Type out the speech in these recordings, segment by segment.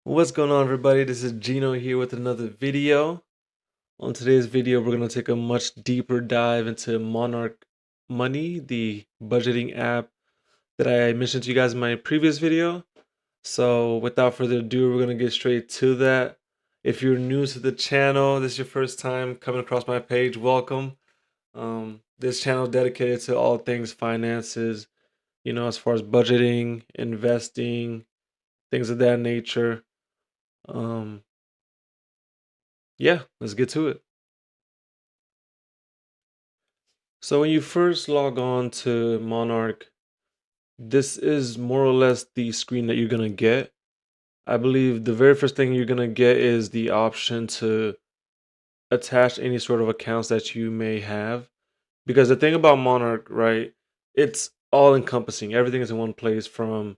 What's going on, everybody? This is Gino here with another video. On today's video, we're going to take a much deeper dive into Monarch Money, the budgeting app that I mentioned to you guys in my previous video. So without further ado, we're going to get straight to that. If you're new to the channel, this is your first time coming across my page, welcome. This channel is dedicated to all things finances, as far as budgeting, investing, things of that nature. Yeah, let's get to it. So when you first log on to Monarch, this is more or less the screen that you're gonna get. I believe the very first thing you're gonna get is the option to attach any sort of accounts that you may have. Because the thing about Monarch, right, it's all encompassing. Everything is in one place, from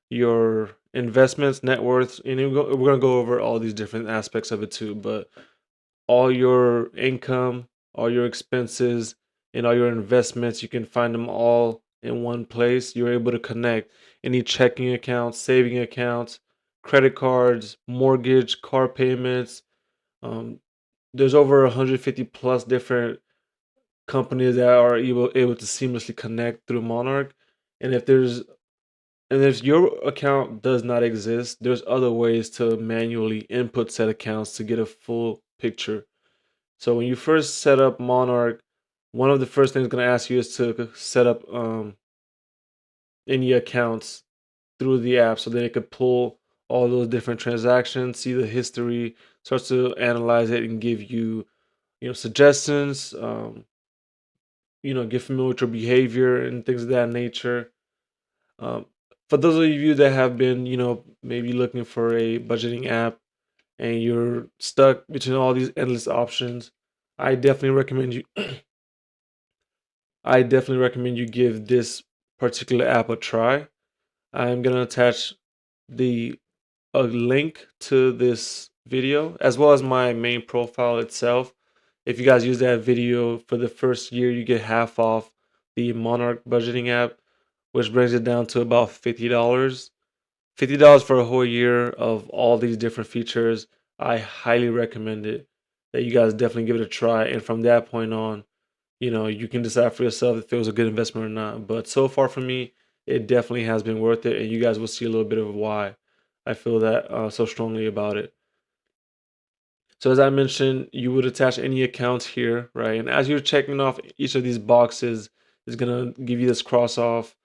your investments, net worth, and we're gonna go over all these different aspects of it too. But all your income, all your expenses, and all your investments, you can find them all in one place. You're able to connect any checking accounts, saving accounts, credit cards, mortgage, car payments. Um, there's over 150 plus different companies that are able to seamlessly connect through Monarch. And if your account does not exist, there's other ways to manually input said accounts to get a full picture. So when you first set up Monarch, one of the first things it's going to ask you is to set up any accounts through the app, so then it could pull all those different transactions, see the history, starts to analyze it and give you, suggestions. Get familiar with your behavior and things of that nature. Um, for those of you that have been, maybe looking for a budgeting app and you're stuck between all these endless options, I definitely recommend you I definitely recommend you give this particular app a try. I'm gonna attach the a link to this video as well as my main profile itself. If you guys use that video for the first year, you get half off the Monarch budgeting app, which brings it down to about $50. $50 for a whole year of all these different features. I highly recommend it. That you guys definitely give it a try, and from that point on, you can decide for yourself if it was a good investment or not. But so far for me, it definitely has been worth it, and you guys will see a little bit of why I feel that so strongly about it. So as I mentioned, you would attach any accounts here, right? And as you're checking off each of these boxes, it's gonna give you this cross off.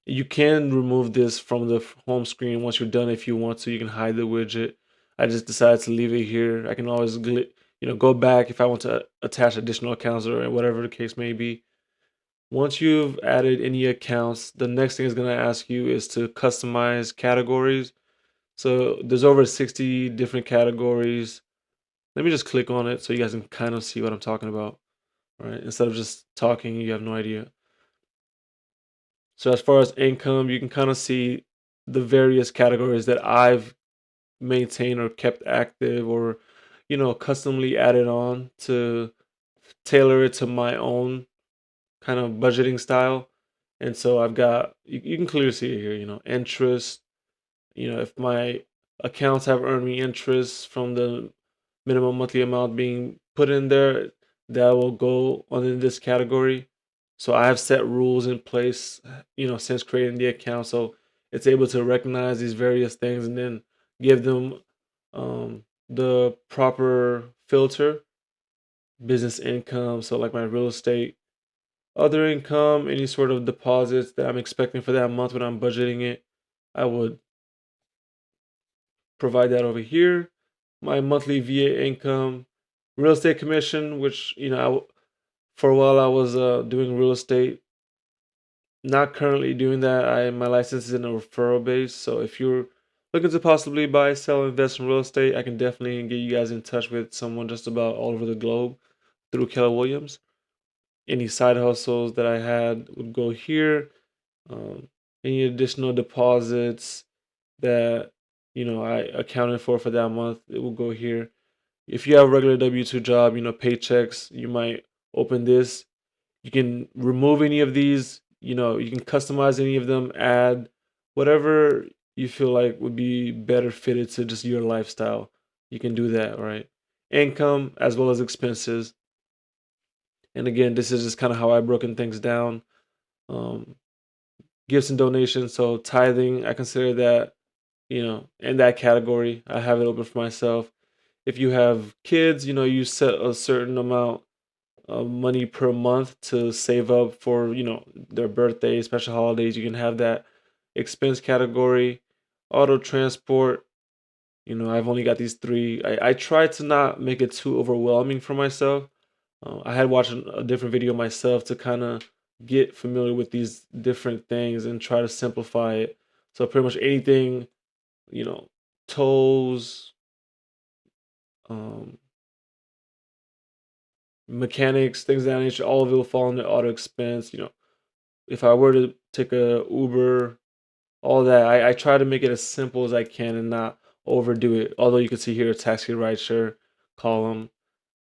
You can remove this from the home screen once you're done if you want to. You can hide the widget. I just decided to leave it here. I can always, go back if I want to attach additional accounts or whatever the case may be. Once you've added any accounts, the next thing it's going to ask you is to customize categories. So there's over 60 different categories. Let me just click on it so you guys can kind of see what I'm talking about. All right, instead of just talking, you have no idea. So as far as income, you can kind of see the various categories that I've maintained or kept active, or customly added on to tailor it to my own kind of budgeting style. And so I've got, you can clearly see it here, interest, if my accounts have earned me interest from the minimum monthly amount being put in there, that will go under this category. So I have set rules in place, since creating the account. So it's able to recognize these various things and then give them the proper filter. Business income, so like my real estate, other income, any sort of deposits that I'm expecting for that month when I'm budgeting it, I would provide that over here. My monthly VA income, real estate commission, which, for a while I was doing real estate. Not currently doing that. My license is in a referral base. So if you're looking to possibly buy, sell, invest in real estate, I can definitely get you guys in touch with someone just about all over the globe through Keller Williams. Any side hustles that I had would go here. Um, any additional deposits that I accounted for that month, it will go here. If you have a regular W-2 job, paychecks, you might open this. You can remove any of these. You can customize any of them, add whatever you feel like would be better fitted to just your lifestyle. You can do that, right? Income as well as expenses. And again, this is just kind of how I've broken things down. Um, Gifts and donations. So tithing, I consider that, in that category. I have it open for myself. If you have kids, you set a certain amount of money per month to save up for, their birthdays, special holidays. You can have that expense category. Auto transport, I've only got these three. I try to not make it too overwhelming for myself. I had watched a different video myself to kind of get familiar with these different things and try to simplify it. So pretty much anything, you know, tolls, um, mechanics, things of that nature, all of it will fall under auto expense. If I were to take a Uber, all that, I try to make it as simple as I can and not overdo it. Although you can see here a taxi rideshare column.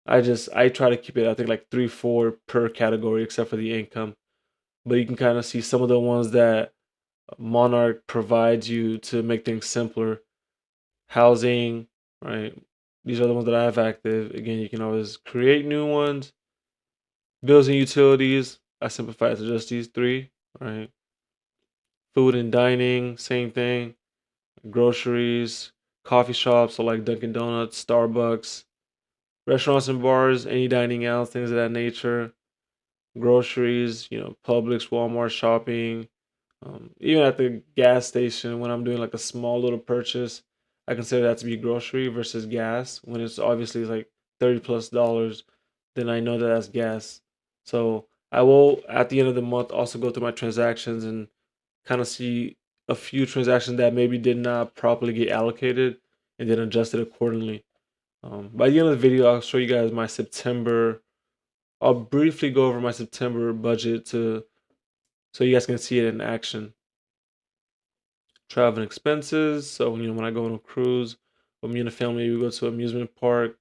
I try to keep it, I think, like 3, 4 per category except for the income. But you can kind of see some of the ones that Monarch provides you to make things simpler. Housing, right? These are the ones that I have active. Again, you can always create new ones. Bills and utilities, I simplify it to just these three, right? Food and dining, same thing. Groceries, coffee shops, so like Dunkin' Donuts, Starbucks, restaurants and bars, any dining out, things of that nature. Groceries, Publix, Walmart, shopping. Even at the gas station, when I'm doing like a small little purchase, I consider that to be grocery versus gas. When it's obviously like $30+, then I know that that's gas. So I will, at the end of the month, also go through my transactions and kind of see a few transactions that maybe did not properly get allocated and then adjust it accordingly. By the end of the video, I'll show you guys my September. I'll briefly go over my September budget so you guys can see it in action. Travel and expenses. So when I go on a cruise, with me and the family, we go to an amusement park.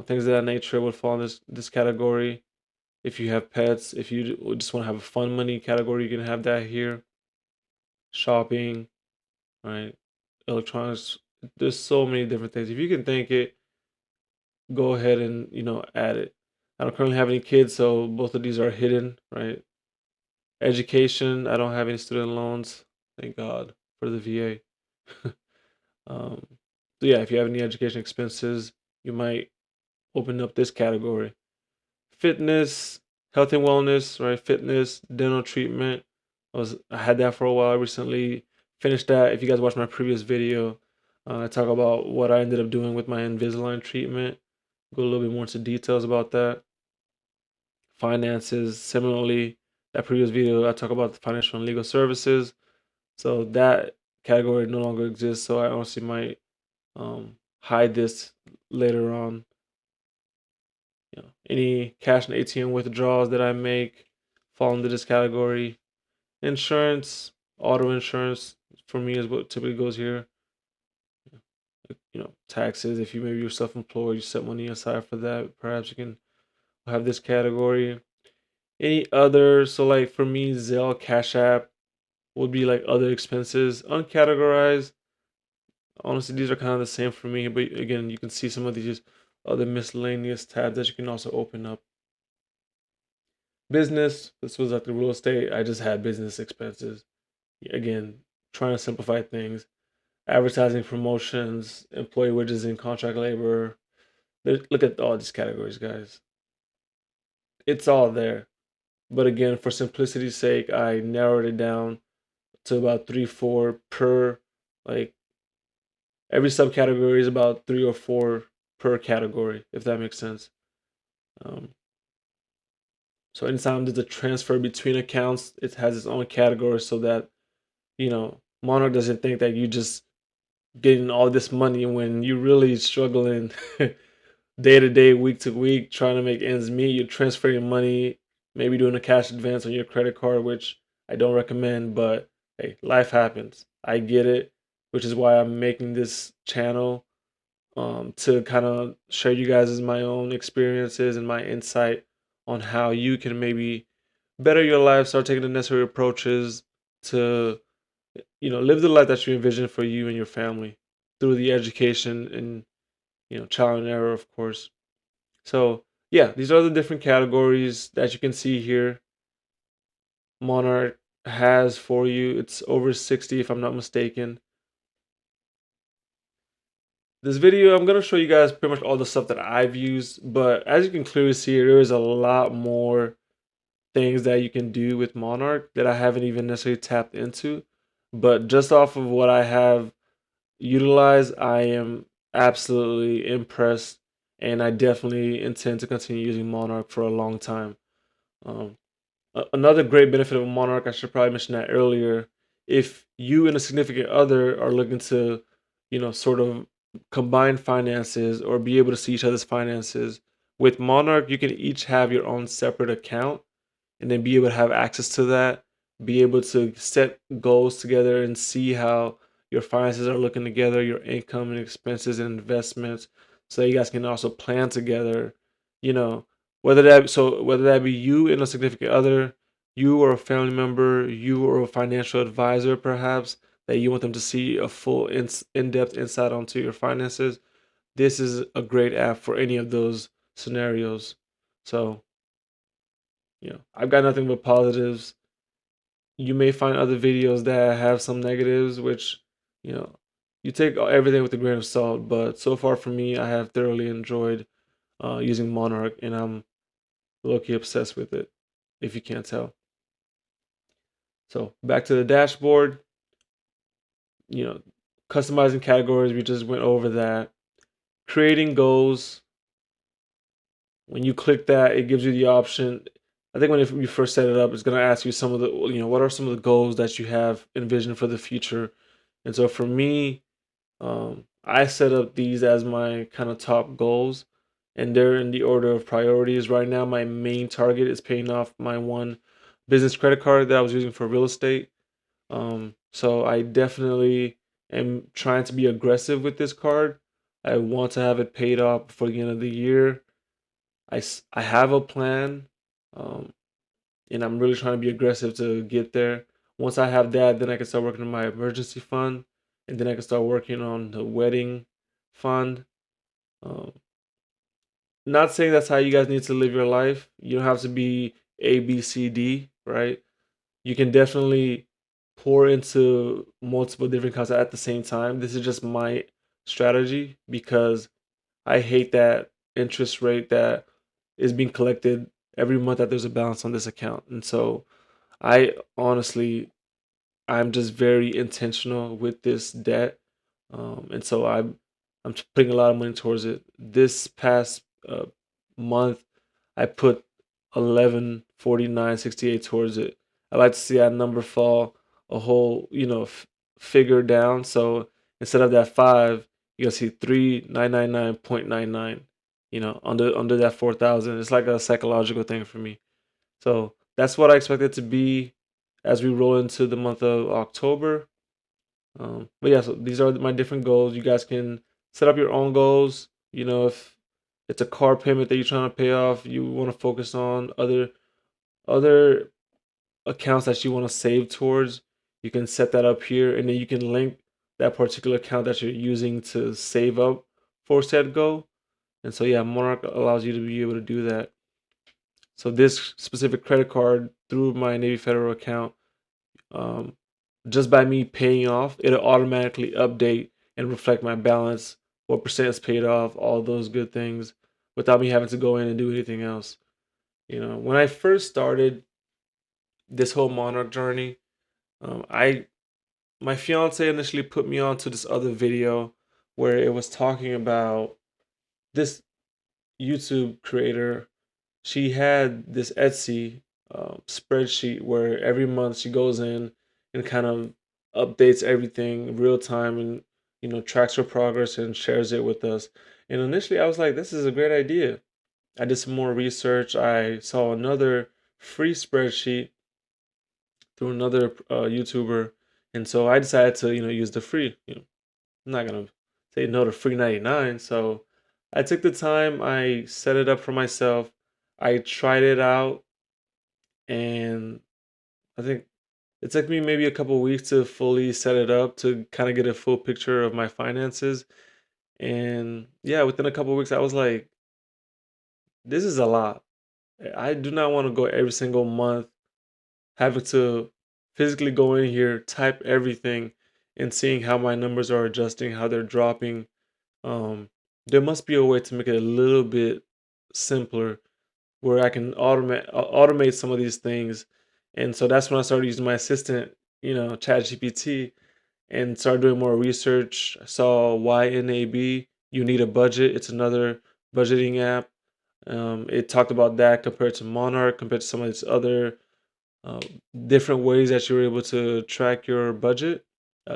Things of that nature would fall in this category. If you have pets, if you just want to have a fun money category, you can have that here. Shopping, right? Electronics. There's so many different things. If you can think it, go ahead and add it. I don't currently have any kids, so both of these are hidden, right? Education. I don't have any student loans. Thank God for the VA. um, so yeah, if you have any education expenses, you might open up this category. Fitness, health and wellness, right? Fitness, dental treatment. I had that for a while. I recently finished that. If you guys watched my previous video, I talk about what I ended up doing with my Invisalign treatment. Go a little bit more into details about that. Finances, similarly, that previous video I talk about the financial and legal services. So that category no longer exists. So I honestly might hide this later on. Any cash and ATM withdrawals that I make fall into this category. Insurance, auto insurance for me is what typically goes here. Taxes. If maybe you're self-employed, you set money aside for that. Perhaps you can have this category. Any other? So like for me, Zelle, Cash App would be like other expenses, uncategorized. Honestly, these are kind of the same for me, but again, you can see some of these other miscellaneous tabs that you can also open up. Business, this was like the real estate. I just had business expenses. Again, trying to simplify things. Advertising, promotions, employee wages and contract labor. Look at all these categories, guys. It's all there. But again, for simplicity's sake, I narrowed it down to about 3, 4 per, like every subcategory is about 3 or 4 per category, if that makes sense. Um, so anytime there's a transfer between accounts, it has its own category so that, Monarch doesn't think that you just getting all this money when you really struggling day to day, week to week, trying to make ends meet. You're transferring money, maybe doing a cash advance on your credit card, which I don't recommend, but hey, life happens. I get it, which is why I'm making this channel to kind of share you guys my own experiences and my insight on how you can maybe better your life, start taking the necessary approaches to live the life that you envision for you and your family through the education and trial and error, of course. So yeah, these are the different categories that you can see here. Monarch has for you. It's over 60 if I'm not mistaken. This video, I'm gonna show you guys pretty much all the stuff that I've used, but as you can clearly see, there is a lot more things that you can do with Monarch that I haven't even necessarily tapped into. But just off of what I have utilized, I am absolutely impressed, and I definitely intend to continue using Monarch for a long time. Um, Another great benefit of Monarch, I should probably mention that earlier. If you and a significant other are looking to, sort of combine finances or be able to see each other's finances, with Monarch, you can each have your own separate account and then be able to have access to that, be able to set goals together and see how your finances are looking together, your income and expenses and investments, so you guys can also plan together, you know, whether that be you and a significant other, you or a family member, you or a financial advisor perhaps, that you want them to see a full in-depth insight onto your finances. This is a great app for any of those scenarios. So I've got nothing but positives. You may find other videos that have some negatives, which, you know, you take everything with a grain of salt. But so far for me, I have thoroughly enjoyed using Monarch, and I'm low-key obsessed with it, if you can't tell. So back to the dashboard, you know, customizing categories, we just went over that. Creating goals, when you click that, it gives you the option. I think when you first set it up, it's going to ask you some of the, what are some of the goals that you have envisioned for the future. And so for me, I set up these as my kind of top goals, and they're in the order of priorities. Right now, my main target is paying off my one business credit card that I was using for real estate. So I definitely am trying to be aggressive with this card. I want to have it paid off before the end of the year. I have a plan, um, and I'm really trying to be aggressive to get there. Once I have that, then I can start working on my emergency fund, and then I can start working on the wedding fund. Um, Not saying that's how you guys need to live your life. You don't have to be A, B, C, D, right? You can definitely pour into multiple different accounts at the same time. This is just my strategy because I hate that interest rate that is being collected every month that there's a balance on this account. And so I honestly, I'm just very intentional with this debt. And so I'm putting a lot of money towards it. This past month, I put 1149.68 towards it. I like to see that number fall a whole, figure down. So instead of that five, you'll see 3999.99. Under that 4,000. It's like a psychological thing for me. So that's what I expect it to be as we roll into the month of October. But yeah, so these are my different goals. You guys can set up your own goals. If it's a car payment that you're trying to pay off, you want to focus on other accounts that you want to save towards. You can set that up here, and then you can link that particular account that you're using to save up for said goal. And so yeah, Monarch allows you to be able to do that. So this specific credit card through my Navy Federal account, um, just by me paying off, it'll automatically update and reflect my balance, what percent is paid off, all those good things, without me having to go in and do anything else. When I first started this whole Monarch journey, I my fiance initially put me onto this other video where it was talking about this YouTube creator. She had this Etsy spreadsheet where every month she goes in and kind of updates everything real time and tracks her progress and shares it with us. And initially I was like, this is a great idea. I did some more research. I saw another free spreadsheet through another YouTuber, and so I decided to use the free. I'm not gonna say no to free 99. So I took the time. I set it up for myself. I tried it out, and I think It took me maybe a couple weeks to fully set it up to kind of get a full picture of my finances. And yeah, within a couple weeks, I was like, this is a lot. I do not want to go every single month having to physically go in here, type everything, and seeing how my numbers are adjusting, how they're dropping. Um, there must be a way to make it a little bit simpler where I can automate some of these things. And so that's when I started using my assistant, ChatGPT, and started doing more research. I saw YNAB, You Need a Budget. It's another budgeting app. It talked about that compared to Monarch, compared to some of these other uh, different ways that you're able to track your budget.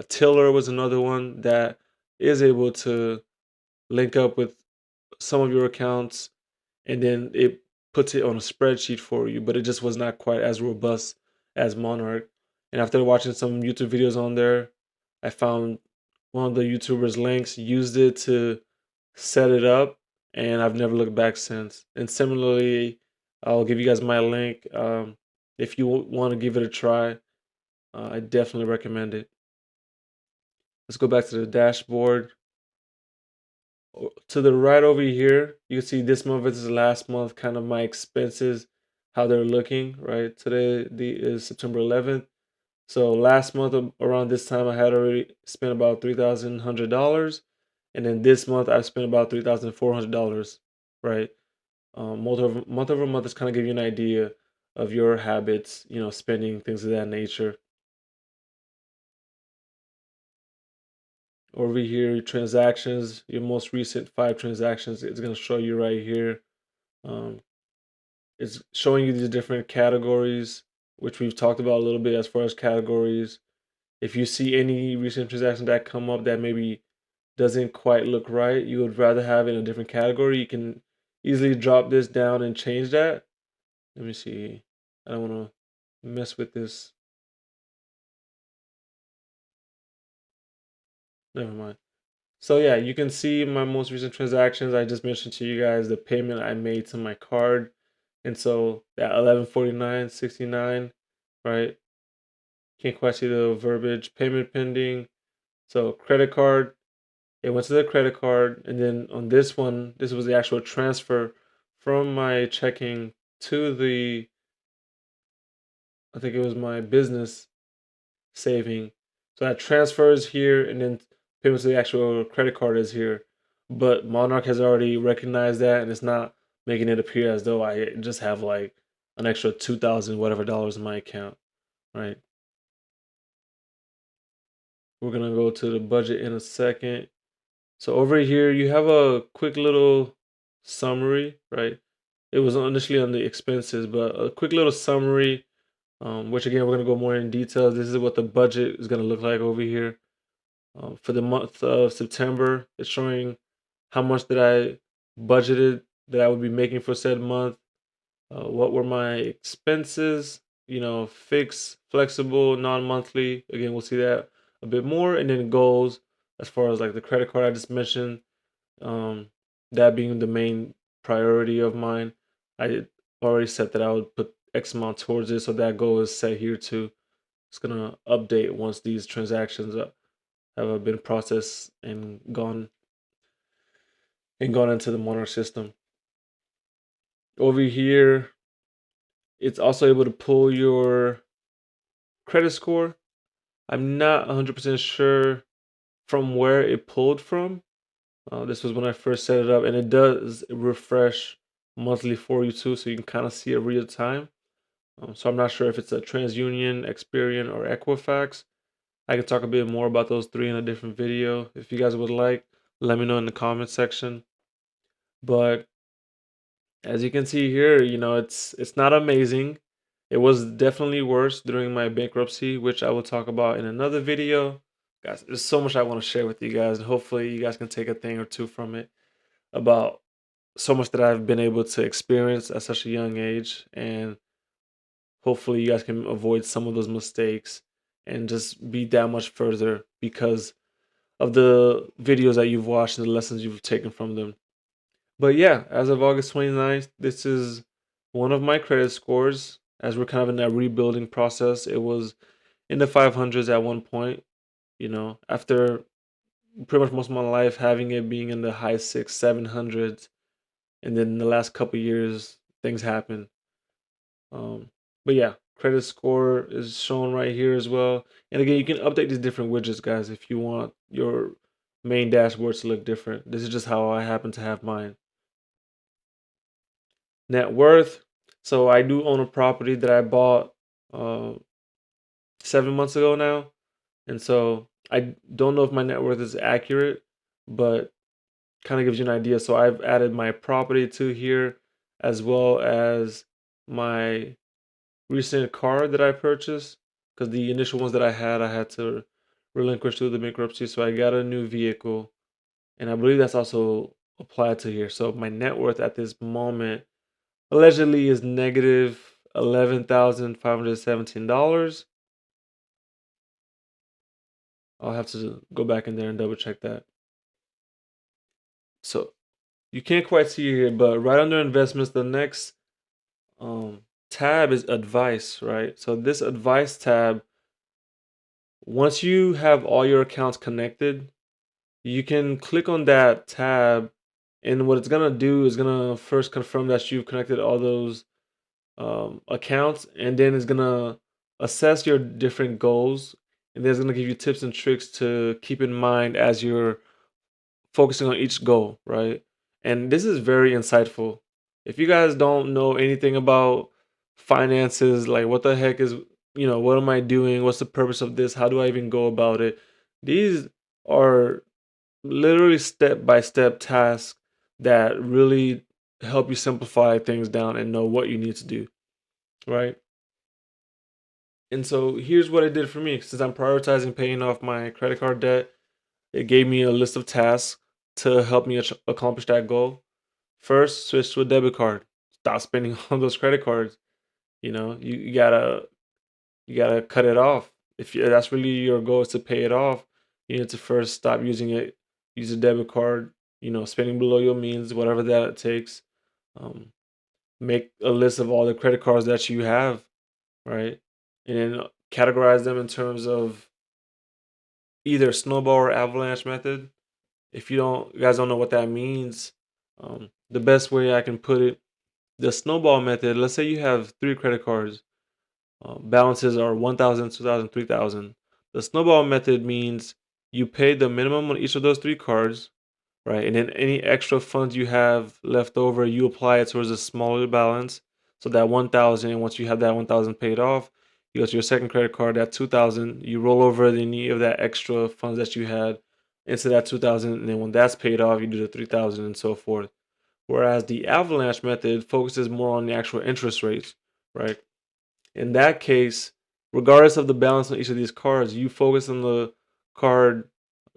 Tiller was another one that is able to link up with some of your accounts, and then it puts it on a spreadsheet for you, but it just was not quite as robust as Monarch. And after watching some YouTube videos on there, I found one of the YouTubers' links, used it to set it up, and I've never looked back since. And similarly, I'll give you guys my link. If you want to give it a try, I definitely recommend it. Let's go back to the dashboard. To the right over here, you can see this month versus last month, kind of my expenses, how they're looking, right? Today is September 11th. So last month around this time, I had already spent about $3,100. And then this month, I've spent about $3,400, right? Month over month is kind of give you an idea of your habits, spending, things of that nature. Over here, transactions, your most recent 5 transactions, it's going to show you right here. Um, it's showing you these different categories, which we've talked about a little bit as far as categories. If you see any recent transactions that come up that maybe doesn't quite look right, you would rather have in a different category, you can easily drop this down and change that. Let me see. I don't want to mess with this. Never mind. So yeah, you can see my most recent transactions. I just mentioned to you guys the payment I made to my card. And so that 1149.69, right? Can't quite see the verbiage. Payment pending. So credit card, it went to the credit card. And then on this one, this was the actual transfer from my checking to I think it was my business saving. So that transfer is here, and then payment to the actual credit card is here. But Monarch has already recognized that, and it's not making it appear as though I just have like an extra 2,000 whatever dollars in my account, right? We're gonna go to the budget in a second. So over here, you have a quick little summary, right? It was initially on the expenses, but a quick little summary, which again, we're gonna go more in detail. This is what the budget is gonna look like over here. For the month of September, it's showing how much that I budgeted that I would be making for said month. What were my expenses? Fixed, flexible, non-monthly. Again, we'll see that a bit more, and then goals as far as like the credit card I just mentioned. Um, that being the main priority of mine. I already said that I would put X amount towards it, so that goal is set here too. It's gonna update once these transactions have been processed and gone into the Monarch system. Over here, it's also able to pull your credit score. I'm not 100% sure from where it pulled from. This was when I first set it up, and it does refresh monthly for you too, so you can kind of see it real time. So I'm not sure if it's a TransUnion, Experian, or Equifax. I can talk a bit more about those three in a different video. If you guys would like, let me know in the comment section. But as you can see here, it's not amazing. It was definitely worse during my bankruptcy, which I will talk about in another video. Guys, there's so much I want to share with you guys, and hopefully you guys can take a thing or two from it about so much that I've been able to experience at such a young age, and hopefully you guys can avoid some of those mistakes and just be that much further because of the videos that you've watched and the lessons you've taken from them. But yeah, as of August 29th, this is one of my credit scores. As we're kind of in that rebuilding process, it was in the 500s at one point. After pretty much most of my life having it being in the high six, 700s, and then the last couple years things happen. But yeah, credit score is shown right here as well. And again, you can update these different widgets, guys, if you want your main dashboard to look different. This is just how I happen to have mine. Net worth. So I do own a property that I bought 7 months ago now. And so I don't know if my net worth is accurate, but kind of gives you an idea. So I've added my property to here as well as my recent car that I purchased, because the initial ones that I had to relinquish to the bankruptcy. So I got a new vehicle, and I believe that's also applied to here. So my net worth at this moment allegedly is negative $11,517. I'll have to go back in there and double check that. So you can't quite see it here, but right under investments, the next tab is advice, right? So this advice tab, once you have all your accounts connected, you can click on that tab, and what it's gonna do is gonna first confirm that you've connected all those accounts, and then it's gonna assess your different goals, and then it's gonna give you tips and tricks to keep in mind as you're focusing on each goal, right? And this is very insightful. If you guys don't know anything about finances, like what the heck is, what am I doing? What's the purpose of this? How do I even go about it? These are literally step by step tasks that really help you simplify things down and know what you need to do, right? And so here's what it did for me. Since I'm prioritizing paying off my credit card debt, it gave me a list of tasks to help me accomplish that goal. First, switch to a debit card. Stop spending on those credit cards. You gotta cut it off. That's really your goal, is to pay it off, you need to first stop using it. Use a debit card. Spending below your means, whatever that it takes. Um, Make a list of all the credit cards that you have, right? And then categorize them in terms of either snowball or avalanche method. If you guys don't know what that means, the best way I can put it, the snowball method. Let's say you have 3 credit cards. Balances are 1,000, 2,000, 3,000. The snowball method means you pay the minimum on each of those 3 cards, right? And then any extra funds you have left over, you apply it towards a smaller balance. So that 1,000, once you have that 1,000 paid off, you go to your second credit card, that 2,000, you roll over any of that extra funds that you had into that 2,000. And then when that's paid off, you do the 3,000 and so forth. Whereas the avalanche method focuses more on the actual interest rates, right? In that case, regardless of the balance on each of these cards, you focus on the card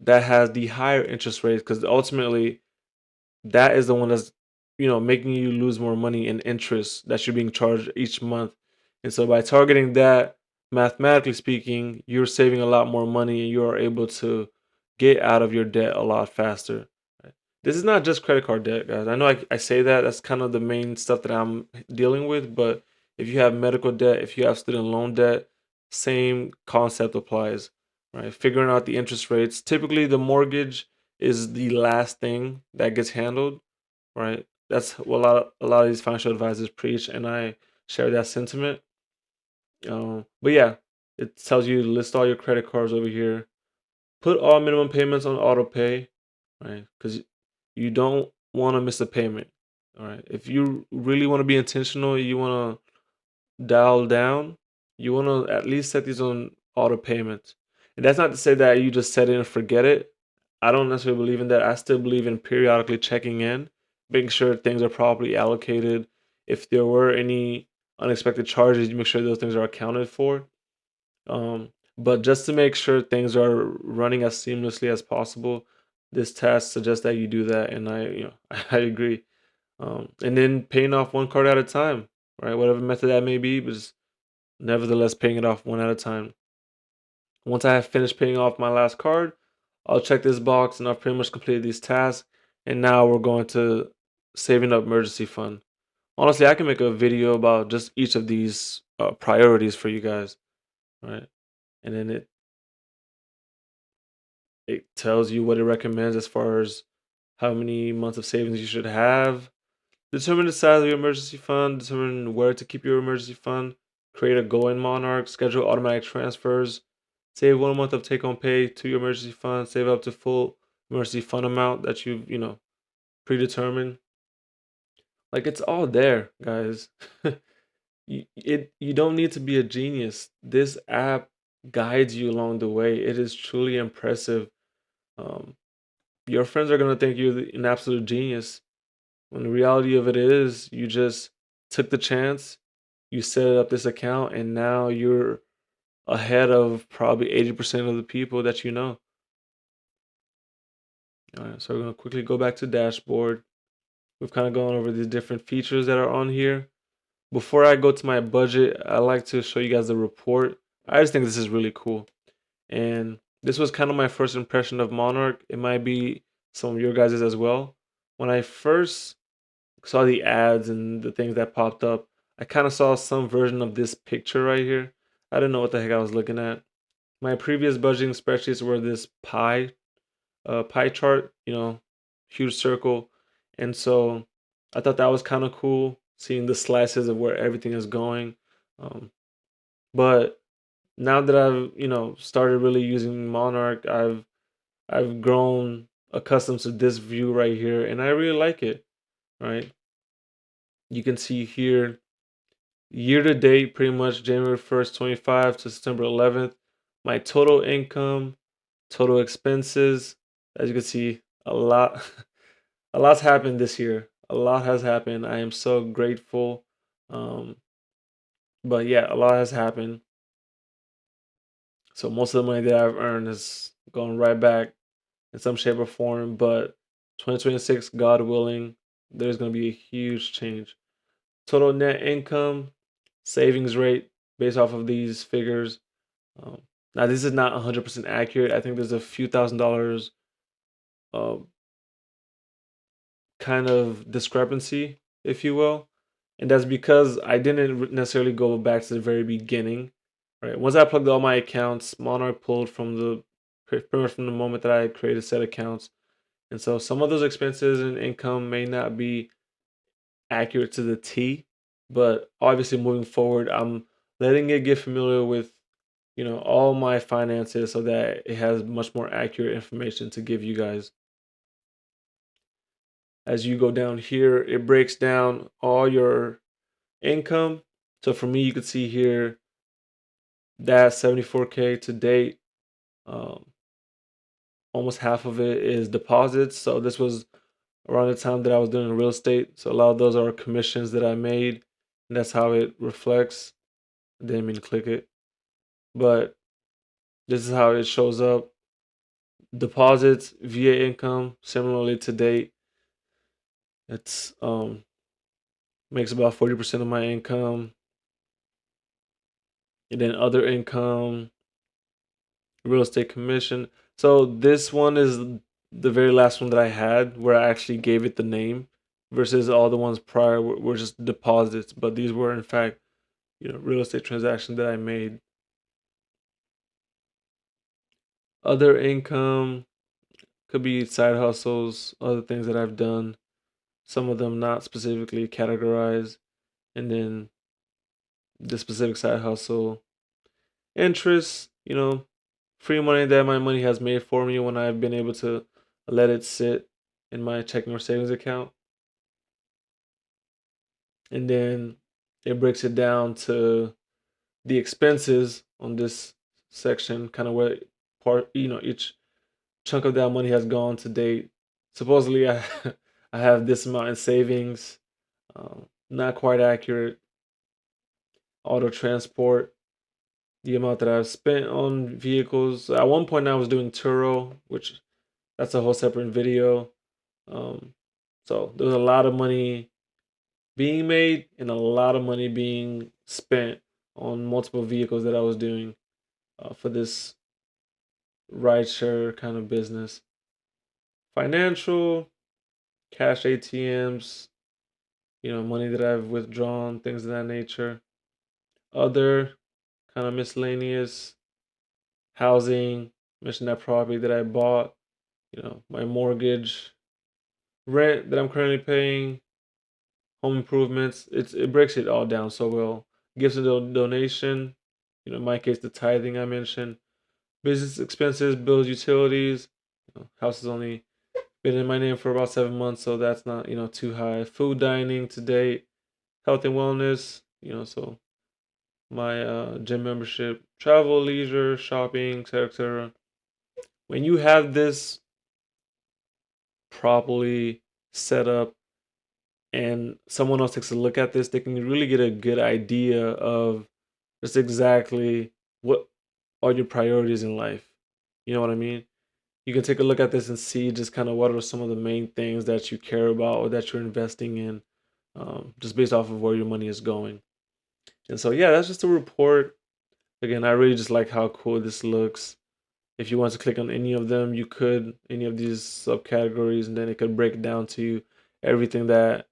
that has the higher interest rate, because ultimately that is the one that's making you lose more money in interest that you're being charged each month. And so by targeting that, mathematically speaking, you're saving a lot more money and you are able to get out of your debt a lot faster. Right? This is not just credit card debt, guys. I know I say that's kind of the main stuff that I'm dealing with, but if you have medical debt, if you have student loan debt, same concept applies, right? Figuring out the interest rates. Typically the mortgage is the last thing that gets handled, right? That's what a lot of these financial advisors preach, and I share that sentiment. But yeah, it tells you to list all your credit cards over here. Put all minimum payments on auto pay, right? Because you don't want to miss a payment. All right. If you really want to be intentional, you want to dial down, you want to at least set these on auto payments. And that's not to say that you just set it and forget it. I don't necessarily believe in that. I still believe in periodically checking in, making sure things are properly allocated. If there were any unexpected charges, you make sure those things are accounted for. But just to make sure things are running as seamlessly as possible, this task suggests that you do that, and I agree. And then paying off one card at a time, right? Whatever method that may be, but just nevertheless paying it off one at a time. Once I have finished paying off my last card, I'll check this box and I've pretty much completed these tasks. And now we're going to saving up emergency fund. Honestly, I can make a video about just each of these priorities for you guys, right? and then it tells you what it recommends as far as how many months of savings you should have. Determine the size of your emergency fund, determine where to keep your emergency fund, create a goal in Monarch, schedule automatic transfers, save 1 month of take home pay to your emergency fund, save up to full emergency fund amount that you've, predetermined. Like it's all there, guys. You don't need to be a genius. This app guides you along the way. It is truly impressive. Um, your friends are gonna think you're an absolute genius. When the reality of it is, you just took the chance, you set up this account, and now you're ahead of probably 80% of the people that you know. All right, so we're gonna quickly go back to dashboard. We've kind of gone over the different features that are on here. Before I go to my budget, I like to show you guys the report. I just think this is really cool. And this was kind of my first impression of Monarch. It might be some of your guys's as well. When I first saw the ads and the things that popped up, I kind of saw some version of this picture right here. I didn't know what the heck I was looking at. My previous budgeting spreadsheets were this pie chart, huge circle. And so I thought that was kind of cool seeing the slices of where everything is going. Um, but now that I've, started really using Monarch, I've grown accustomed to this view right here and I really like it, right? You can see here year to date, pretty much January 1st, 25 to September 11th, my total income, total expenses. As you can see, a lot, a lot's happened this year. A lot has happened. I am so grateful. Um, but yeah, a lot has happened. So most of the money that I've earned is going right back in some shape or form. But 2026, God willing, there's going to be a huge change. Total net income, savings rate based off of these figures. Um, Now, this is not 100% accurate. I think there's a few $1,000s uh, kind of discrepancy, if you will. And that's because I didn't necessarily go back to the very beginning, right? Once I plugged all my accounts, Monarch pulled from pretty much from the moment that I created set accounts. And so some of those expenses and income may not be accurate to the T, but obviously moving forward, I'm letting it get familiar with all my finances so that it has much more accurate information to give you guys. As you go down here, it breaks down all your income. So for me, you could see here that 74K to date, um, almost half of it is deposits. So this was around the time that I was doing real estate. So a lot of those are commissions that I made, and that's how it reflects. I didn't mean to click it, but this is how it shows up. Deposits, VA income, similarly to date, it's makes about 40% of my income. And then other income, real estate commission. So this one is the very last one that I had where I actually gave it the name versus all the ones prior were just deposits, but these were in fact, real estate transactions that I made. Other income could be side hustles, other things that I've done, some of them not specifically categorized, and then the specific side hustle. Interest, free money that my money has made for me when I've been able to let it sit in my checking or savings account. And then it breaks it down to the expenses on this section, kind of where each chunk of that money has gone to date. Supposedly, I I have this amount in savings. Not quite accurate. Auto transport, the amount that I've spent on vehicles. At one point, I was doing Turo, which that's a whole separate video. Um, so there was a lot of money being made and a lot of money being spent on multiple vehicles that I was doing for this rideshare kind of business. Financial, cash ATMs, money that I've withdrawn, things of that nature. Other kind of miscellaneous. housing, mention that property that I bought, my mortgage, rent that I'm currently paying, home improvements. It breaks it all down so well. Gifts and donation, in my case, the tithing I mentioned, business expenses, bills, utilities. House has only been in my name for about 7 months, so that's not too high. Food, dining to date, health and wellness. So my gym membership, travel, leisure, shopping, etc., etc. When you have this properly set up and someone else takes a look at this, they can really get a good idea of just exactly what are your priorities in life. You know what I mean? You can take a look at this and see just kind of what are some of the main things that you care about or that you're investing in, just based off of where your money is going. And so, yeah, that's just a report. Again, I really just like how cool this looks. If you want to click on any of them, you could, any of these subcategories, and then it could break down to you everything that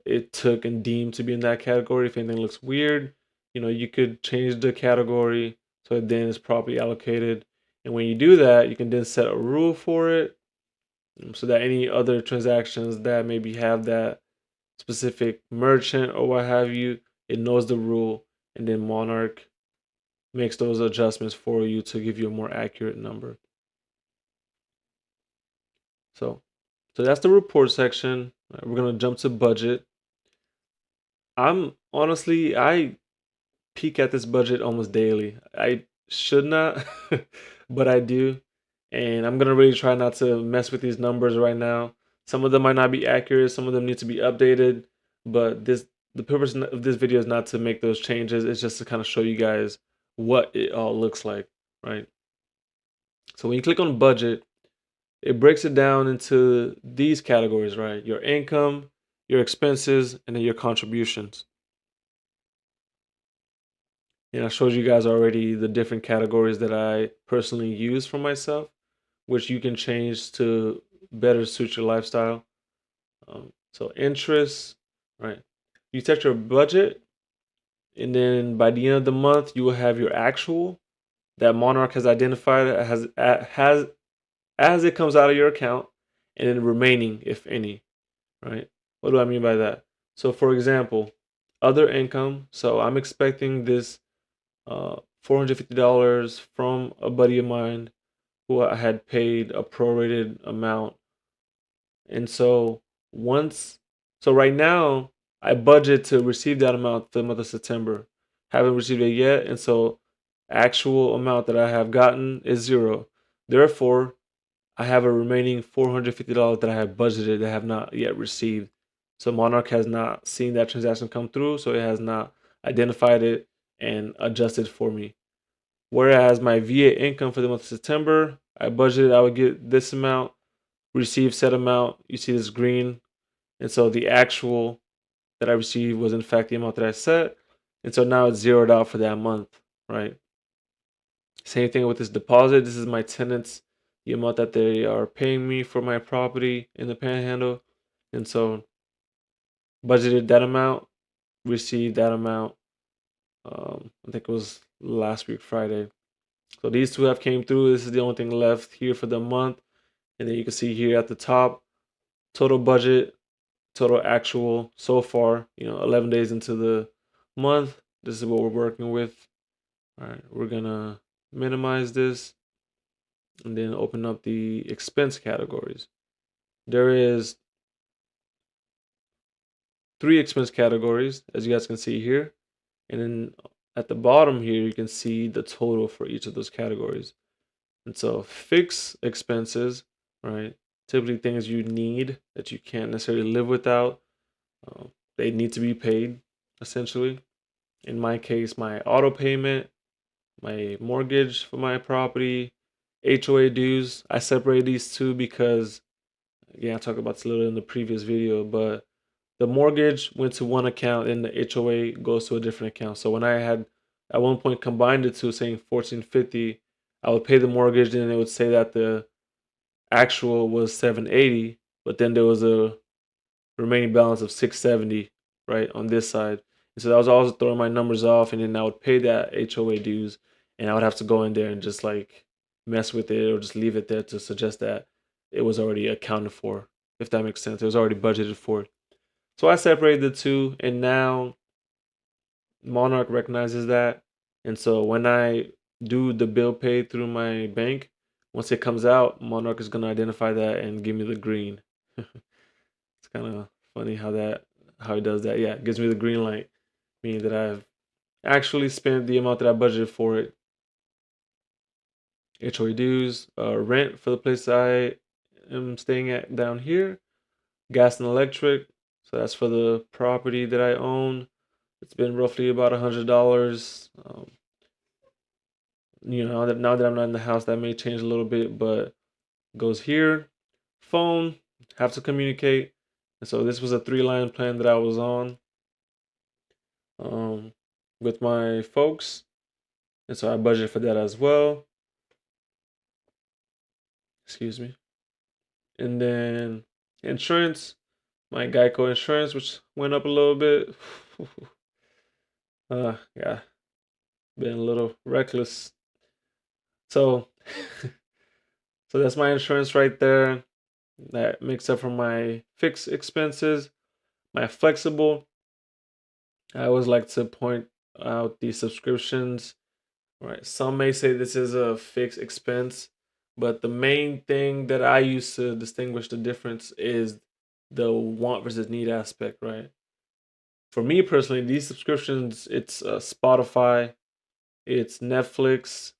it took and deemed to be in that category. If anything looks weird, you could change the category so it then is properly allocated. And when you do that, you can then set a rule for it, so that any other transactions that maybe have that specific merchant or what have you, it knows the rule, and then Monarch makes those adjustments for you to give you a more accurate number. So that's the report section. We're gonna jump to budget. I peek at this budget almost daily. I should not, but I do. And I'm gonna really try not to mess with these numbers right now. Some of them might not be accurate, some of them need to be updated, but the purpose of this video is not to make those changes. It's just to kind of show you guys what it all looks like, right? So when you click on budget, it breaks it down into these categories, right? Your income, your expenses, and then your contributions. And I showed you guys already the different categories that I personally use for myself, which you can change to better suit your lifestyle. So interest, right? You set your budget, and then by the end of the month, you will have your actual that Monarch has identified as it comes out of your account, and then remaining, if any, right? What do I mean by that? So, for example, other income. So I'm expecting this $450 from a buddy of mine who I had paid a prorated amount. And so right now, I budget to receive that amount for the month of September. Haven't received it yet, and so actual amount that I have gotten is zero. Therefore, I have a remaining $450 that I have budgeted that I have not yet received. So Monarch has not seen that transaction come through, so it has not identified it and adjusted for me. Whereas my VA income for the month of September, I budgeted I would get this amount, receive said amount. You see this green. And so the actual that I received was in fact the amount that I set. And so now it's zeroed out for that month, right? Same thing with this deposit. This is my tenants, the amount that they are paying me for my property in the Panhandle. And so budgeted that amount, received that amount. I think it was last week, Friday. So these two have came through. This is the only thing left here for the month. And then you can see here at the top, total budget, total actual so far, 11 days into the month. This is what we're working with. All right, we're gonna minimize this and then open up the expense categories. There is 3 expense categories, as you guys can see here. And then at the bottom here, you can see the total for each of those categories. And so fixed expenses, right? Typically things you need that you can't necessarily live without. They need to be paid, essentially. In my case, my auto payment, my mortgage for my property, HOA dues. I separate these two because, again, I talked about this a little in the previous video, but the mortgage went to one account and the HOA goes to a different account. So when I had at one point combined the two, saying 1450, I would pay the mortgage, and it would say that the actual was 780, but then there was a remaining balance of 670 right on this side. And so that was also throwing my numbers off, and then I would pay that HOA dues, and I would have to go in there and just like mess with it or just leave it there to suggest that it was already accounted for, if that makes sense. It was already budgeted for. So I separated the two, and now Monarch recognizes that. And so when I do the bill pay through my bank, once it comes out, Monarch is going to identify that and give me the green. It's kind of funny how he does that. Yeah, it gives me the green light, meaning that I've actually spent the amount that I budgeted for it. HOA dues, rent for the place I am staying at down here, gas and electric. So that's for the property that I own. It's been roughly about $100. Now that I'm not in the house, that may change a little bit, but goes here. Phone, have to communicate. And so this was a 3-line plan that I was on um, with my folks. And so I budgeted for that as well. Excuse me. And then insurance, my Geico insurance, which went up a little bit. Yeah, been a little reckless. So, so that's my insurance right there. That makes up for my fixed expenses. My flexible, I always like to point out the subscriptions. Right, some may say this is a fixed expense, but the main thing that I use to distinguish the difference is the want versus need aspect, right? For me personally, these subscriptions, it's Spotify, it's Netflix,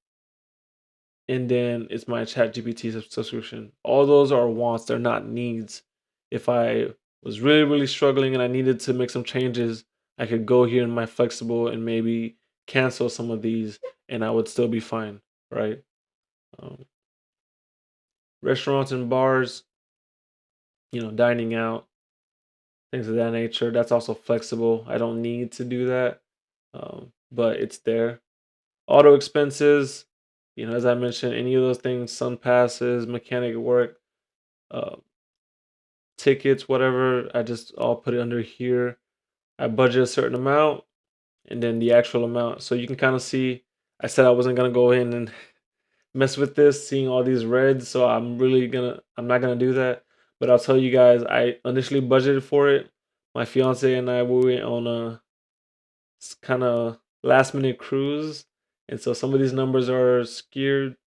and then it's my ChatGPT subscription. All those are wants, they're not needs. If I was really, really struggling and I needed to make some changes, I could go here in my flexible and maybe cancel some of these and I would still be fine, right? Um, Restaurants and bars, dining out, things of that nature. That's also flexible. I don't need to do that, but it's there. Auto expenses, as I mentioned, any of those things, sun passes, mechanic work, uh, tickets, whatever, I just all put it under here. I budget a certain amount and then the actual amount. So you can kind of see, I said I wasn't going to go in and mess with this, seeing all these reds. So I'm not gonna do that. But I'll tell you guys, I initially budgeted for it. My fiance and I we went on a kind of last minute cruise, and so some of these numbers are skewed.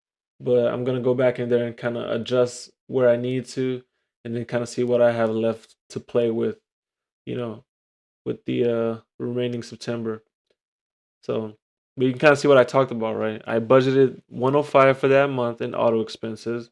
But I'm gonna go back in there and kind of adjust where I need to, and then kind of see what I have left to play with. You know, with the remaining September. So, but you can kind of see what I talked about, right? I budgeted 105 for that month in auto expenses.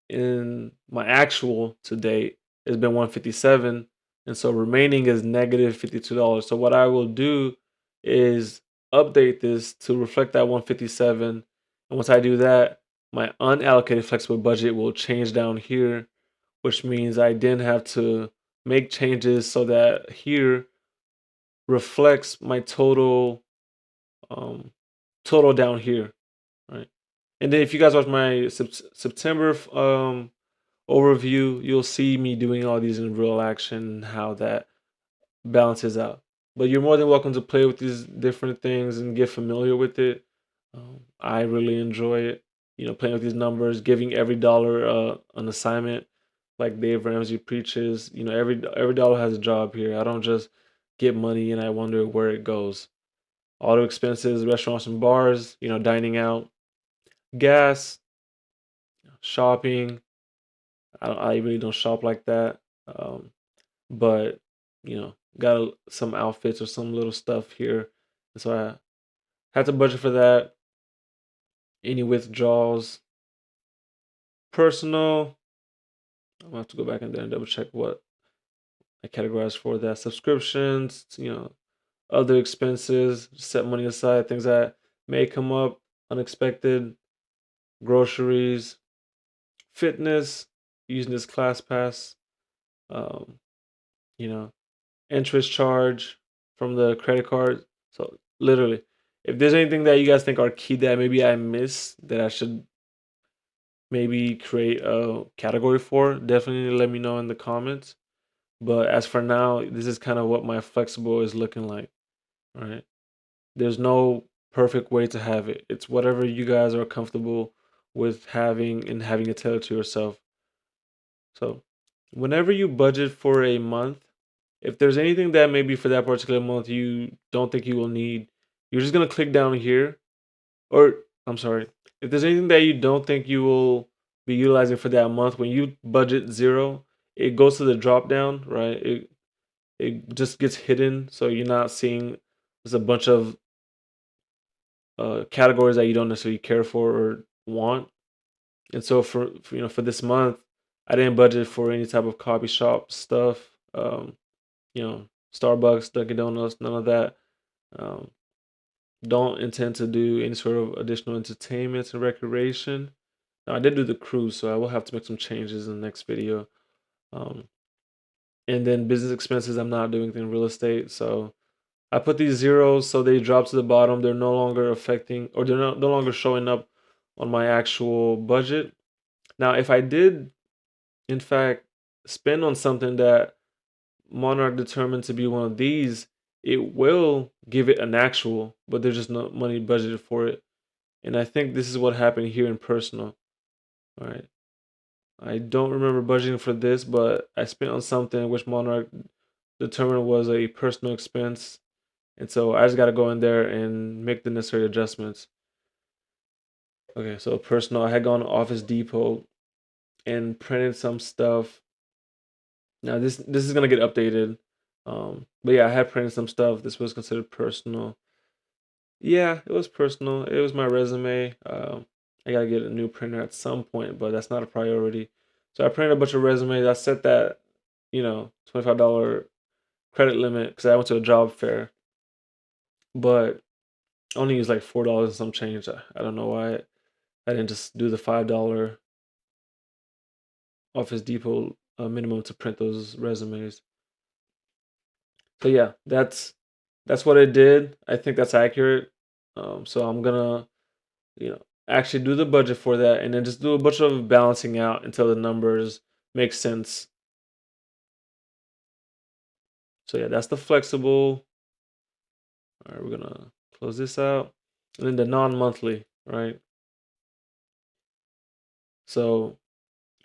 In my actual to date, it's been 157, and so remaining is negative $52. So what I will do is update this to reflect that 157, and once I do that, my unallocated flexible budget will change down here, which means I then have to make changes so that here reflects my um total down here, right? And then if you guys watch my September overview, you'll see me doing all these in real action, how that balances out. But you're more than welcome to play with these different things and get familiar with it. I really enjoy it, playing with these numbers, giving every dollar an assignment, like Dave Ramsey preaches. Every dollar has a job here. I don't just get money and I wonder where it goes. Auto expenses, restaurants and bars, dining out, gas, shopping. I really don't shop like that. But got some outfits or some little stuff here. And so I had to budget for that. Any withdrawals, personal. I'm gonna have to go back in there and double check what I categorized for that. Subscriptions, other expenses, set money aside, things that may come up unexpected, groceries, fitness, using this class pass, um, you know, interest charge from the credit card. So literally, if there's anything that you guys think are key that maybe I missed that I should maybe create a category for, definitely let me know in the comments. But as for now, this is kind of what my flexible is looking like. Right? There's no perfect way to have it. It's whatever you guys are comfortable with having and having it tailored to yourself. So, whenever you budget for a month, if there's anything that maybe for that particular month you don't think you will need, you're just gonna click down here. Or I'm sorry, if there's anything that you don't think you will be utilizing for that month, when you budget zero, it goes to the drop down, right? It just gets hidden, so you're not seeing there's a bunch of categories that you don't necessarily care for or want. And so for this month, I didn't budget for any type of coffee shop stuff. You know, Starbucks, Dunkin' Donuts, none of that. Um, don't intend to do any sort of additional entertainment and recreation. Now, I did do the cruise, so I will have to make some changes in the next video. Um, and then business expenses, I'm not doing anything in real estate, so I put these zeros so they drop to the bottom. They're no longer affecting, or they're no longer showing up on my actual budget. Now, if I did, in fact, spend on something that Monarch determined to be one of these, it will give it an actual, but there's just no money budgeted for it. And I think this is what happened here in personal. All right. I don't remember budgeting for this, but I spent on something which Monarch determined was a personal expense. And so I just got to go in there and make the necessary adjustments. Okay, so personal, I had gone to Office Depot and printed some stuff. Now this is gonna get updated. But yeah, I had printed some stuff. This was considered personal. Yeah, it was personal. It was my resume. I gotta get a new printer at some point, but that's not a priority. So I printed a bunch of resumes. I set that, $25 credit limit because I went to a job fair, but I only used like $4 and some change. I don't know why I didn't just do the $5 Office Depot minimum to print those resumes. So yeah, that's what I did. I think that's accurate. So I'm gonna, actually do the budget for that, and then just do a bunch of balancing out until the numbers make sense. So yeah, that's the flexible. All right, we're gonna close this out, and then the non-monthly, right? So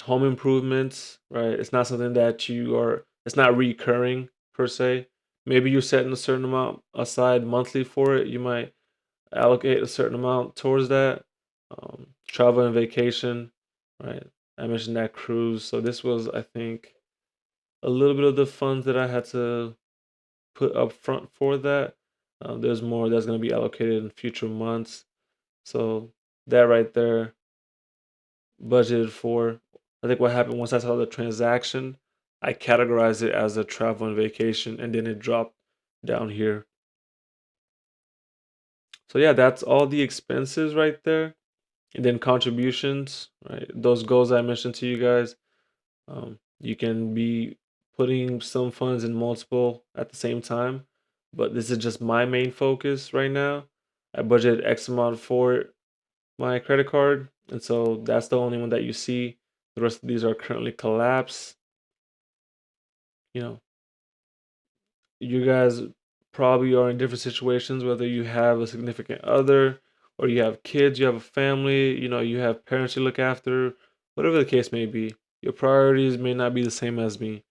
home improvements, right? It's not something that you are. It's not recurring per se. Maybe you're setting a certain amount aside monthly for it. You might allocate a certain amount towards that. Travel and vacation, right? I mentioned that cruise. So this was, I think, a little bit of the funds that I had to put up front for that. There's more that's going to be allocated in future months. So that right there, budgeted for. I think what happened once I saw the transaction, I categorized it as a travel and vacation, and then it dropped down here. So yeah, that's all the expenses right there. And then contributions, right? Those goals I mentioned to you guys. You can be putting some funds in multiple at the same time, but this is just my main focus right now. I budgeted X amount for my credit card, and so that's the only one that you see. The rest of these are currently collapsed. You know, you guys probably are in different situations, whether you have a significant other or you have kids, you have a family, you have parents you look after, whatever the case may be. Your priorities may not be the same as me,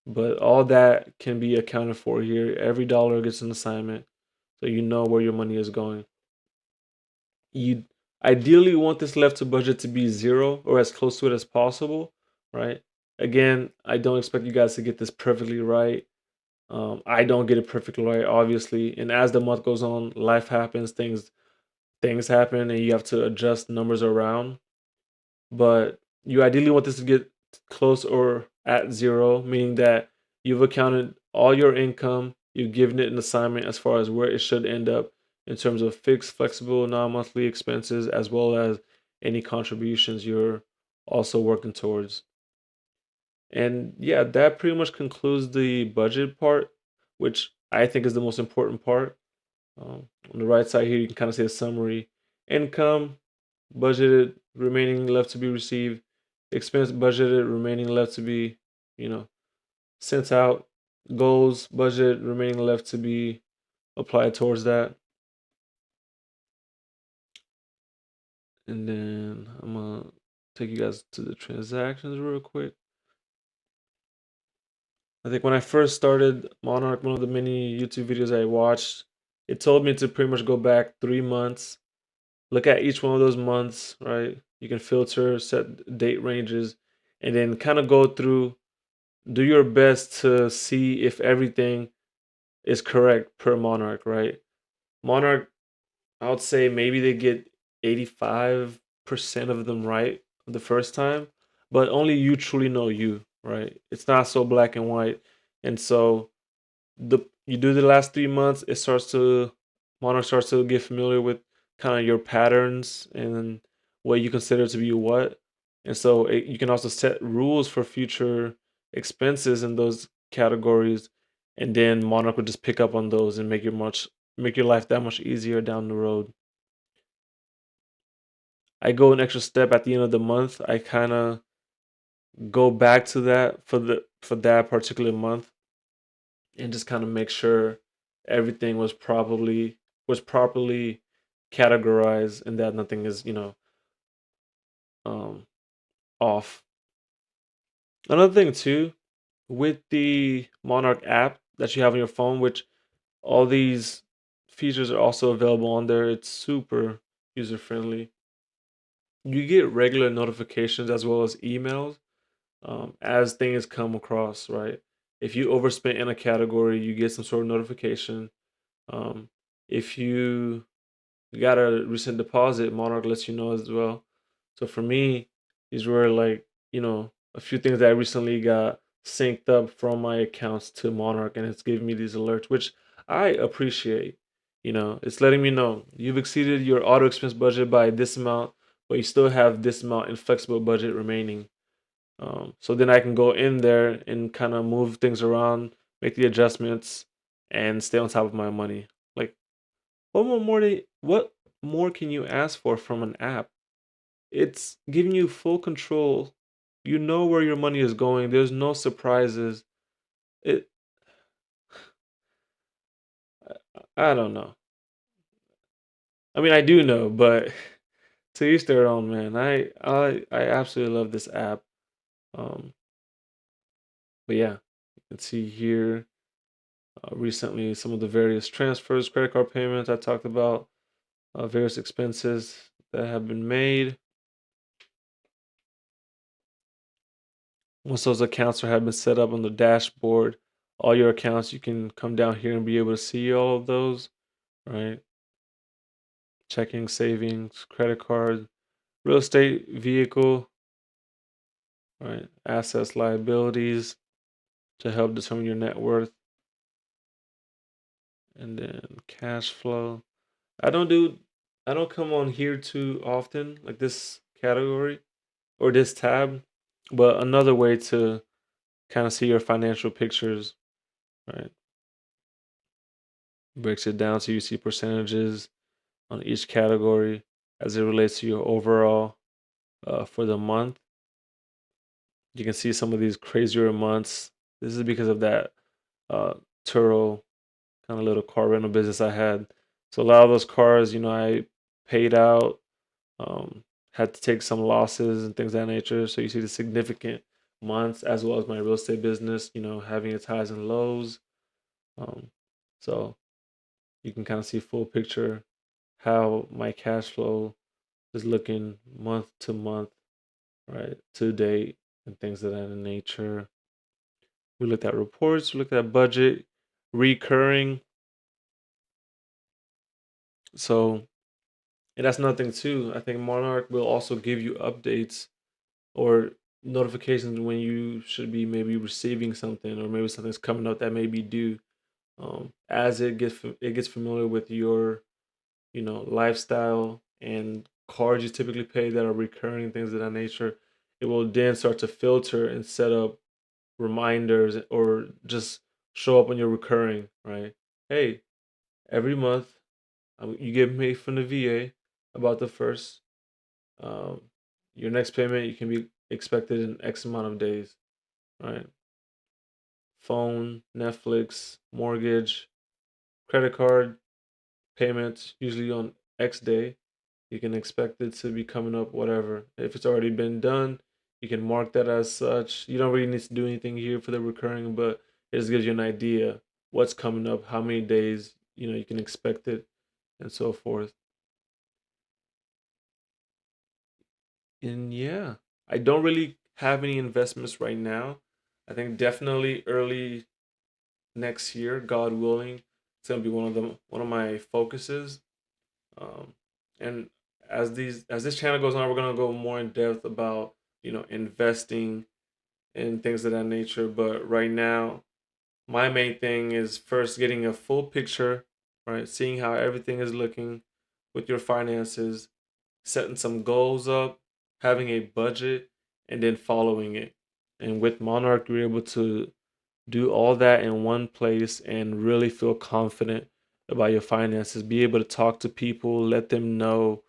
but all that can be accounted for here. Every dollar gets an assignment, so you know where your money is going. You ideally want this left to budget to be zero or as close to it as possible, right? Again, I don't expect you guys to get this perfectly right. I don't get it perfectly right, obviously. And as the month goes on, life happens, things happen, and you have to adjust numbers around. But you ideally want this to get close or at zero, meaning that you've accounted all your income, you've given it an assignment as far as where it should end up in terms of fixed, flexible, non-monthly expenses, as well as any contributions you're also working towards. And yeah, that pretty much concludes the budget part, which I think is the most important part. On the right side here, you can kind of see a summary. Income, budgeted, remaining left to be received. Expense budgeted, remaining left to be, you know, sent out. Goals, budget, remaining left to be applied towards that. And then I'm gonna take you guys to the transactions real quick. I think when I first started Monarch, one of the many YouTube videos I watched, it told me to pretty much go back 3 months, look at each one of those months, right? You can filter, set date ranges, and then kind of go through, do your best to see if everything is correct per Monarch, right? Monarch, I would say maybe they get 85% of them right the first time, but only you truly know you, right? It's not so black and white. And so you do the last 3 months, it starts to Monarch starts to get familiar with kind of your patterns and what you consider to be what. And so you can also set rules for future expenses in those categories, and then Monarch would just pick up on those and make your life that much easier down the road. I go an extra step at the end of the month. I kind of go back to that for that particular month and just kind of make sure everything was properly categorized and that nothing is, um off. Another thing too, with the Monarch app that you have on your phone, which all these features are also available on there. It's super user friendly. You get regular notifications as well as emails as things come across, right? If you overspent in a category, you get some sort of notification. If you got a recent deposit, Monarch lets you know as well. So for me, these were like, a few things that I recently got synced up from my accounts to Monarch, and it's giving me these alerts, which I appreciate. It's letting me know you've exceeded your auto expense budget by this amount, but you still have this amount in flexible budget remaining. So then I can go in there and kind of move things around, make the adjustments, and stay on top of my money. Like, what more can you ask for from an app? It's giving you full control. You know where your money is going. There's no surprises. It I don't know. I mean, I do know, but to each their own, man. I absolutely love this app. Um, but yeah, you can see here recently some of the various transfers, credit card payments I talked about, various expenses that have been made. Once those accounts have been set up on the dashboard, all your accounts, you can come down here and be able to see all of those, right? Checking, savings, credit card, real estate, vehicle, right? Assets, liabilities to help determine your net worth, and then cash flow. I don't do, I don't come on here too often, like this category or this tab, but another way to kind of see your financial pictures, right? Breaks it down so you see percentages on each category as it relates to your overall for the month. You can see some of these crazier months. This is because of that uh, Turo kind of little car rental business I had. So a lot of those cars, I paid out, had to take some losses and things of that nature. So you see the significant months as well as my real estate business, having its highs and lows. Um, so you can kind of see full picture how my cash flow is looking month to month, right, to date, and things of that nature. We looked at reports, we looked at budget, recurring. So, and that's nothing too. I think Monarch will also give you updates or notifications when you should be maybe receiving something or maybe something's coming up that may be due. As it gets familiar with your lifestyle and cards you typically pay that are recurring, things of that nature, it will then start to filter and set up reminders or just show up on your recurring, right? Hey, every month you get paid from the VA about the first. Um, your next payment you can be expected in X amount of days, right? Phone, Netflix, mortgage, credit card payments usually on X day. You can expect it to be coming up, whatever. If it's already been done, you can mark that as such. You don't really need to do anything here for the recurring, but it just gives you an idea what's coming up, how many days, you can expect it, and so forth. And yeah, I don't really have any investments right now. I think definitely early next year, God willing, it's gonna be one of my focuses. Um, and as this channel goes on, we're gonna go more in depth about investing and things of that nature. But right now, my main thing is first getting a full picture, right? Seeing how everything is looking with your finances, setting some goals up, having a budget, and then following it. And with Monarch, you're able to do all that in one place and really feel confident about your finances. Be able to talk to people, let them know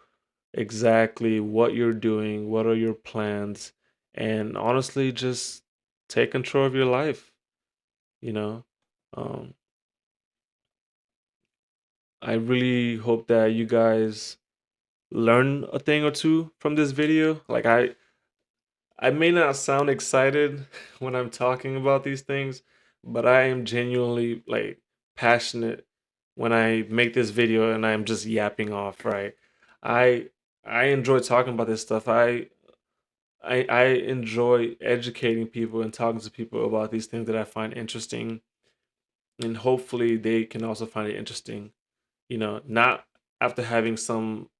exactly what you're doing, what are your plans, and honestly, just take control of your life. You know, um, I really hope that you guys learn a thing or two from this video. Like I may not sound excited when I'm talking about these things, but I am genuinely like passionate when I make this video and I'm just yapping off, right? I I enjoy talking about this stuff. I enjoy educating people and talking to people about these things that I find interesting, and hopefully they can also find it interesting. Not after having some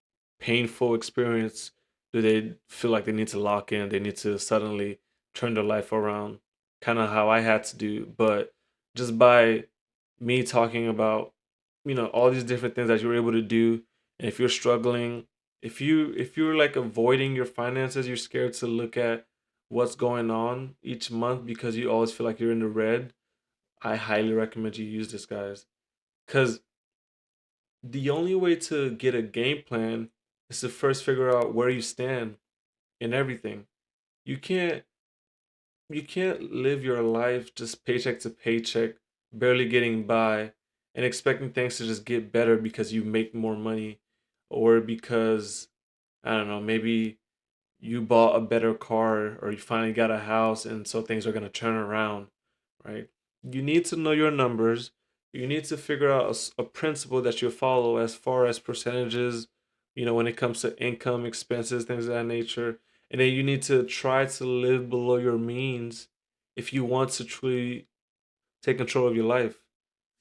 painful experience do they feel like they need to lock in, they need to suddenly turn their life around, kind of how I had to do. But just by me talking about, all these different things that you're able to do, and if you're struggling, if you're like avoiding your finances, you're scared to look at what's going on each month because you always feel like you're in the red. I highly recommend you use this, guys, because the only way to get a game plan is to first figure out where you stand in everything. You can't you can't live your life just paycheck to paycheck, barely getting by, and expecting things to just get better because you make more money, or because I don't know, maybe you bought a better car or you finally got a house and so things are going to turn around, right? You need to know your numbers. You need to figure out a principle that you follow as far as percentages, when it comes to income, expenses, things of that nature. And then you need to try to live below your means if you want to truly take control of your life.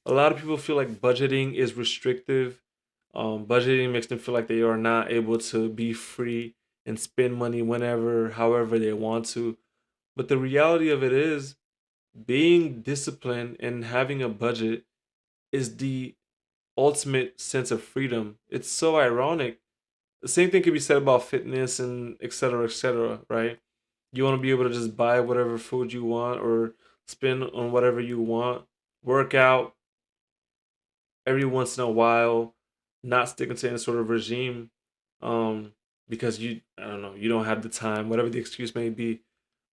A lot of people feel like budgeting is restrictive. Budgeting makes them feel like they are not able to be free and spend money whenever, however they want to. But the reality of it is, being disciplined and having a budget is the ultimate sense of freedom. It's so ironic. The same thing can be said about fitness and et cetera, right? You want to be able to just buy whatever food you want or spend on whatever you want, work out every once in a while, not sticking to any sort of regime, because I don't know, you don't have the time, whatever the excuse may be.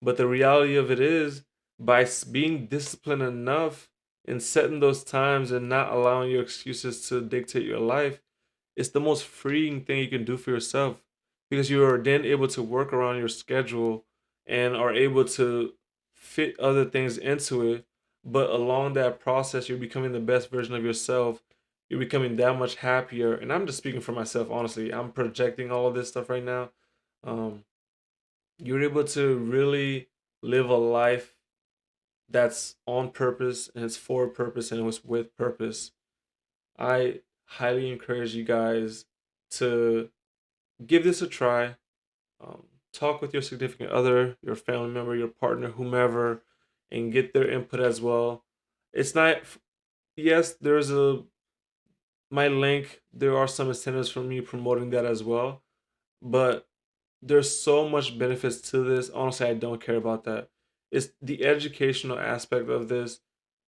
But the reality of it is, by being disciplined enough and setting those times and not allowing your excuses to dictate your life, it's the most freeing thing you can do for yourself, because you are then able to work around your schedule and are able to fit other things into it. But along that process, you're becoming the best version of yourself. You're becoming that much happier. And I'm just speaking for myself, honestly. I'm projecting all of this stuff right now. Um, you're able to really live a life that's on purpose and it's for a purpose and it's with purpose. I highly encourage you guys to give this a try. Um, Talk with your significant other, your family member, your partner, whomever, and get their input as well. It's not, yes, there's my link, there are some incentives for me promoting that as well, but there's so much benefits to this. Honestly, I don't care about that. It's the educational aspect of this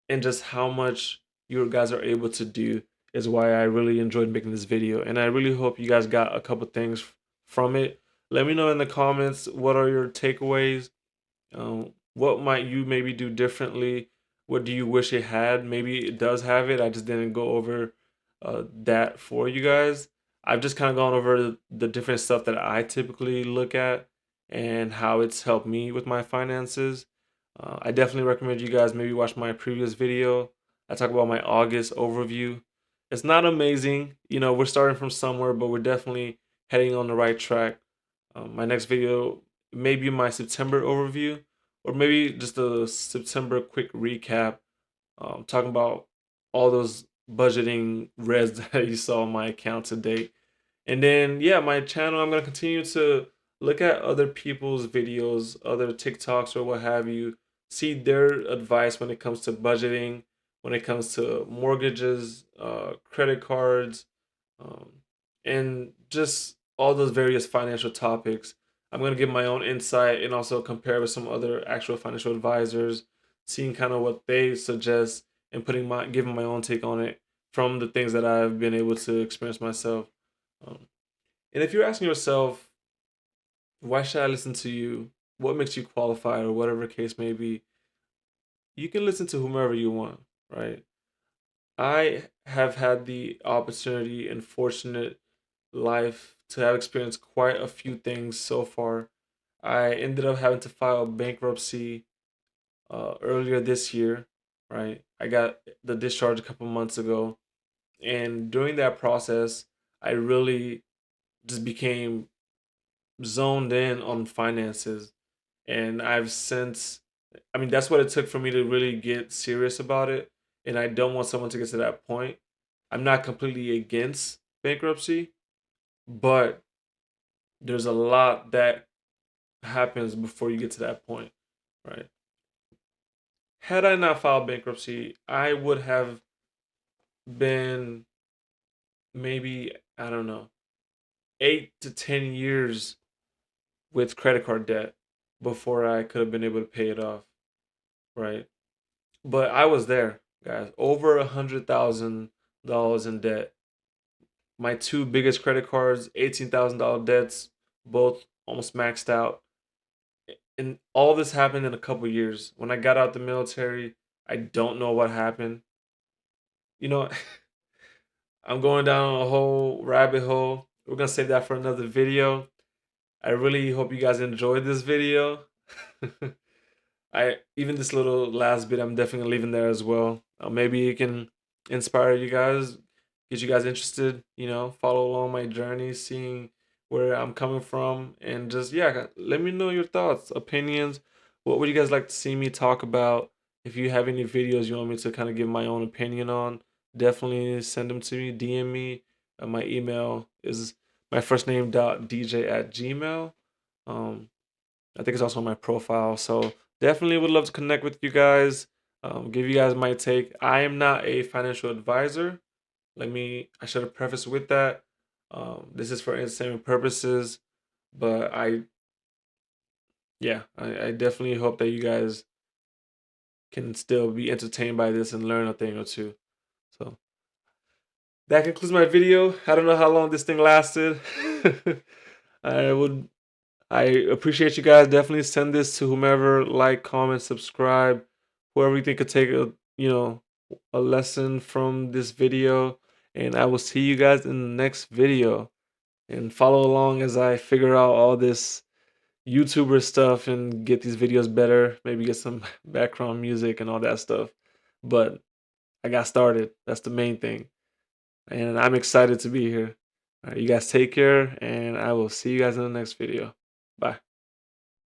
and just how much you guys are able to do is why I really enjoyed making this video. And I really hope you guys got a couple things from it. Let me know in the comments what are your takeaways. What might you maybe do differently? What do you wish it had? Maybe it does have it. I just didn't go over that for you guys. I've just kind of gone over the different stuff that I typically look at and how it's helped me with my finances. I definitely recommend you guys maybe watch my previous video. I talk about my August overview. It's not amazing, we're starting from somewhere, but we're definitely heading on the right track. My next video may be my September overview, or maybe just a September quick recap, talking about all those budgeting reds that you saw on my account to date. And then, yeah, my channel, I'm going to continue to look at other people's videos, other TikToks or what have you, see their advice when it comes to budgeting, when it comes to mortgages, credit cards, um, and just all those various financial topics. I'm going to give my own insight and also compare with some other actual financial advisors, seeing kind of what they suggest and giving my own take on it from the things that I've been able to experience myself. Um, and if you're asking yourself, why should I listen to you? What makes you qualified, or whatever case may be, you can listen to whomever you want, right? I have had the opportunity and fortunate life to have experienced quite a few things so far. I ended up having to file bankruptcy earlier this year, right? I got the discharge a couple months ago. And during that process, I really just became zoned in on finances. And I've since, I mean, that's what it took for me to really get serious about it. And I don't want someone to get to that point. I'm not completely against bankruptcy, but there's a lot that happens before you get to that point, right? Had I not filed bankruptcy, I would have been maybe, I don't know, 8 to 10 years with credit card debt before I could have been able to pay it off, right? But I was there, guys. Over $100,000 in debt. My two biggest credit cards, $18,000 debts, both almost maxed out. And all this happened in a couple years. When I got out the military, I don't know what happened. You know, I'm going down a whole rabbit hole. We're gonna save that for another video. I really hope you guys enjoyed this video. I even this little last bit, I'm definitely leaving there as well. Maybe it can inspire you guys, get you guys interested. Follow along my journey, seeing where I'm coming from, and just yeah, let me know your thoughts, opinions. What would you guys like to see me talk about? If you have any videos you want me to kind of give my own opinion on, definitely send them to me. DM me. My email is my first name dot dj at gmail. Um, I think it's also on my profile. So definitely would love to connect with you guys. Give you guys my take. I am not a financial advisor. I should have prefaced with that. This is for entertainment purposes, but I definitely hope that you guys can still be entertained by this and learn a thing or two. So that concludes my video. I don't know how long this thing lasted. I would I appreciate you guys. Definitely send this to whomever, like, comment, subscribe, whoever you think could take a lesson from this video. And I will see you guys in the next video. And follow along as I figure out all this YouTuber stuff and get these videos better. Maybe get some background music and all that stuff. But I got started. That's the main thing. And I'm excited to be here. All right, you guys take care, and I will see you guys in the next video. Bye.